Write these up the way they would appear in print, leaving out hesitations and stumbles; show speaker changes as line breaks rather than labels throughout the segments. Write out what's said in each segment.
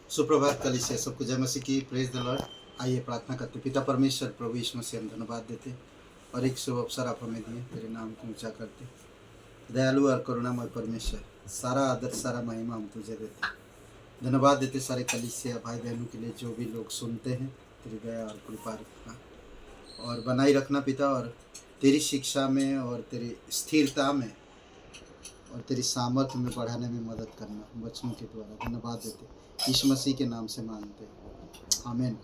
सुप्रभात कलीसिया, सबको जय मसीह की। Praise the Lord. आइए प्रार्थना करते। पिता परमेश्वर, प्रभु यीशु मसीह, हम धन्यवाद देते और एक शुभ अवसर आप हमें दिए, तेरे नाम को ऊंचा करते। दयालु और करुणामय परमेश्वर, सारा आदर सारा महिमा हम तुझे देते। धन्यवाद देते सारे कलीसिया भाई बहनों के लिए, जो भी लोग सुनते हैं। तेरी दया और कृपा रखना और बनाई रखना पिता, और तेरी शिक्षा में और तेरी स्थिरता में और तेरी सामर्थ्य में बढ़ाने में मदद करना वचनों के द्वारा। धन्यवाद देते यीशु मसीह के नाम से मांगते हैं, आमीन।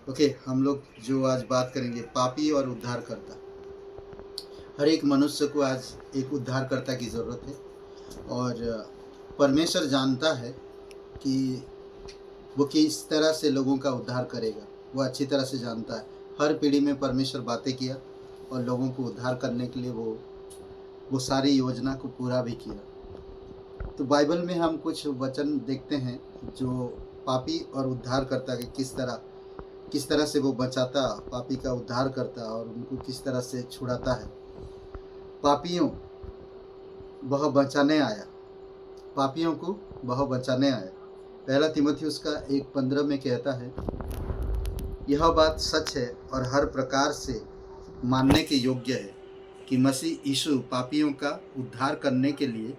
ओके, हम लोग जो आज बात करेंगे, पापी और उद्धारकर्ता। हर एक मनुष्य को आज एक उद्धारकर्ता की ज़रूरत है और परमेश्वर जानता है कि वो किस तरह से लोगों का उद्धार करेगा। वो अच्छी तरह से जानता है। हर पीढ़ी में परमेश्वर बातें किया और लोगों को उद्धार करने के लिए वो सारी योजना को पूरा भी किया। तो बाइबल में हम कुछ वचन देखते हैं जो पापी और उद्धारकर्ता के किस तरह से वो बचाता, पापी का उद्धार करता और उनको किस तरह से छुड़ाता है। पापियों वह बचाने आया, पापियों को वह बचाने आया। पहला तीमुथियुस का 1:15 में कहता है, यह बात सच है और हर प्रकार से मानने के योग्य है कि मसीह यीशु पापियों का उद्धार करने के लिए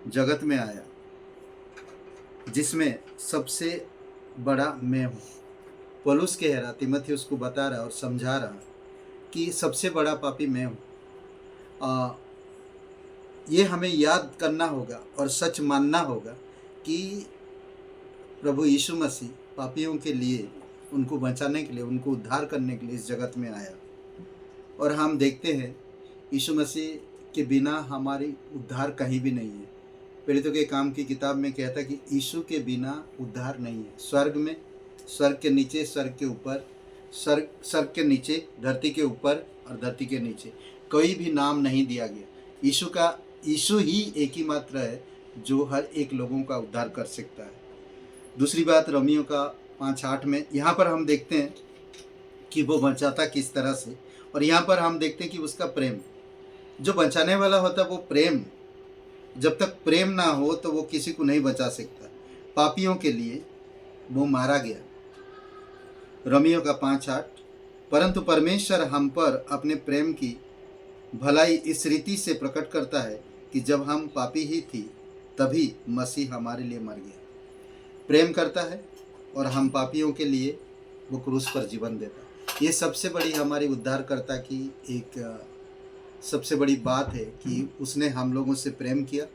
जगत में आया, जिसमें सबसे बड़ा मैं हूँ। पौलुस कह रहा, तीमुथियुस को बता रहा और समझा रहा कि सबसे बड़ा पापी मैं हूँ। ये हमें याद करना होगा और सच मानना होगा कि प्रभु यीशु मसीह पापियों के लिए, उनको बचाने के लिए, उनको उद्धार करने के लिए इस जगत में आया। और हम देखते हैं यीशु मसीह के बिना हमारी उद्धार कहीं भी नहीं है। प्रेरितों के काम की किताब में कहता है कि यीशु के बिना उद्धार नहीं है। स्वर्ग में, स्वर्ग के नीचे, स्वर्ग के ऊपर, स्वर्ग के नीचे, धरती के ऊपर और धरती के नीचे कोई भी नाम नहीं दिया गया। यीशु ही एक ही मात्र है जो हर एक लोगों का उद्धार कर सकता है। दूसरी बात, रोमियो का 5:8 में यहाँ पर हम देखते हैं कि वो बचाता किस तरह से, और यहाँ पर हम देखते हैं कि उसका प्रेम, जो बचाने वाला होता वो प्रेम, जब तक प्रेम ना हो तो वो किसी को नहीं बचा सकता। पापियों के लिए वो मारा गया। रोमियो का 5:8, परंतु परमेश्वर हम पर अपने प्रेम की भलाई इस रीति से प्रकट करता है कि जब हम पापी ही थी तभी मसीह हमारे लिए मर गया। प्रेम करता है और हम पापियों के लिए वो क्रूस पर जीवन देता है। ये सबसे बड़ी हमारी उद्धारकर्ता की एक सबसे बड़ी बात है कि उसने हम लोगों से प्रेम किया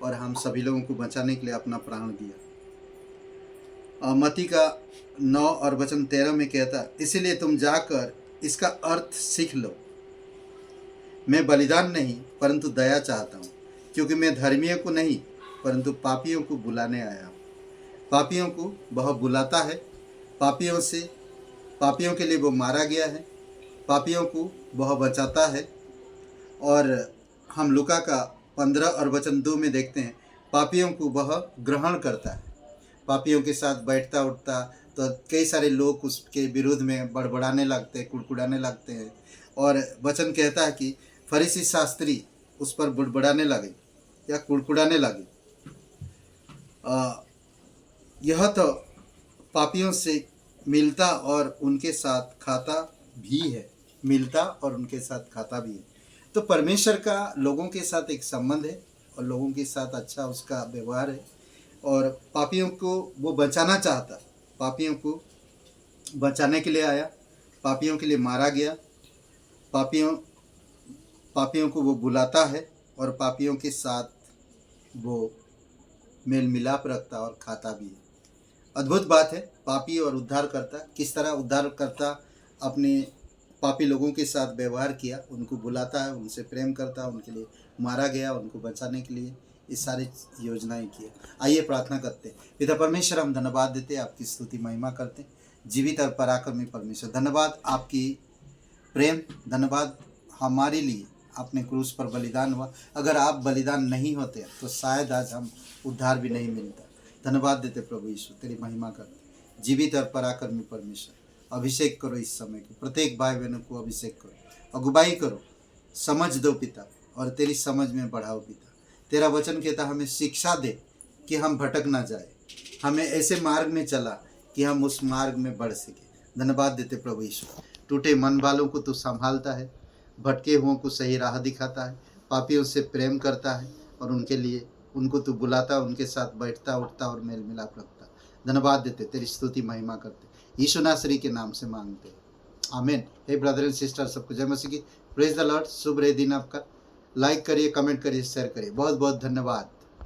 और हम सभी लोगों को बचाने के लिए अपना प्राण दिया। मत्ती का 9 और वचन 13 में कहता, इसीलिए तुम जाकर इसका अर्थ सीख लो। मैं बलिदान नहीं परंतु दया चाहता हूँ, क्योंकि मैं धर्मियों को नहीं परंतु पापियों को बुलाने आया हूँ। पापियों को वह बुलाता है, पापियों के लिए वो मारा गया है, पापियों को वह बचाता है। और हम लूका का 15 और वचन 2 में देखते हैं, पापियों को वह ग्रहण करता है। पापियों के साथ बैठता उठता तो कई सारे लोग उसके विरोध में बड़बड़ाने लगते हैं, कुड़कुड़ाने लगते हैं। और वचन कहता है कि फरीसी शास्त्री उस पर बुड़बड़ाने लगे या कुड़कुड़ाने लगे। यह तो पापियों से मिलता और उनके साथ खाता भी है, मिलता और उनके साथ खाता भी है। तो परमेश्वर का लोगों के साथ एक संबंध है और लोगों के साथ अच्छा उसका व्यवहार है, और पापियों को वो बचाना चाहता। पापियों को बचाने के लिए आया, पापियों के लिए मारा गया, पापियों को वो बुलाता है और पापियों के साथ वो मेल मिलाप रखता और खाता भी है। अद्भुत बात है। पापी और उद्धार करता, किस तरह उद्धार करता अपने पापी लोगों के साथ व्यवहार किया, उनको बुलाता है, उनसे प्रेम करता, उनके लिए मारा गया, उनको बचाने के लिए ये सारी योजनाएं किए। आइए प्रार्थना करते हैं। पिता परमेश्वर, हम धन्यवाद देते, आपकी स्तुति महिमा करते। जीवित और पराक्रमी परमेश्वर, धन्यवाद आपकी प्रेम, धन्यवाद हमारे लिए आपने क्रूस पर बलिदान हुआ। अगर आप बलिदान नहीं होते तो शायद आज हम उद्धार भी नहीं मिलता। धन्यवाद देते प्रभु यीशु, तेरी महिमा करते। जीवित और पराक्रमी परमेश्वर, अभिषेक करो इस समय को, प्रत्येक भाई बहनों को अभिषेक करो, अगुवाई करो, समझ दो पिता, और तेरी समझ में बढ़ाओ पिता। तेरा वचन कहता हमें शिक्षा दे कि हम भटक ना जाए। हमें ऐसे मार्ग में चला कि हम उस मार्ग में बढ़ सके। धन्यवाद देते प्रभु यीशु। टूटे मन वालों को तू संभालता है, भटके हुओं को सही राह दिखाता है, पापियों से प्रेम करता है और उनके लिए उनको तू बुलाता, उनके साथ बैठता उठता और मेल मिलाप रखता। धन्यवाद देते, तेरी स्तुति महिमा करते, यीशु नासरी के नाम से मांगते, आमीन। हे ब्रदर एंड सिस्टर, सबको जय मसीह की। Praise the Lord. शुभ रहे दिन आपका। लाइक करिए, कमेंट करिए, शेयर करिए। बहुत बहुत धन्यवाद।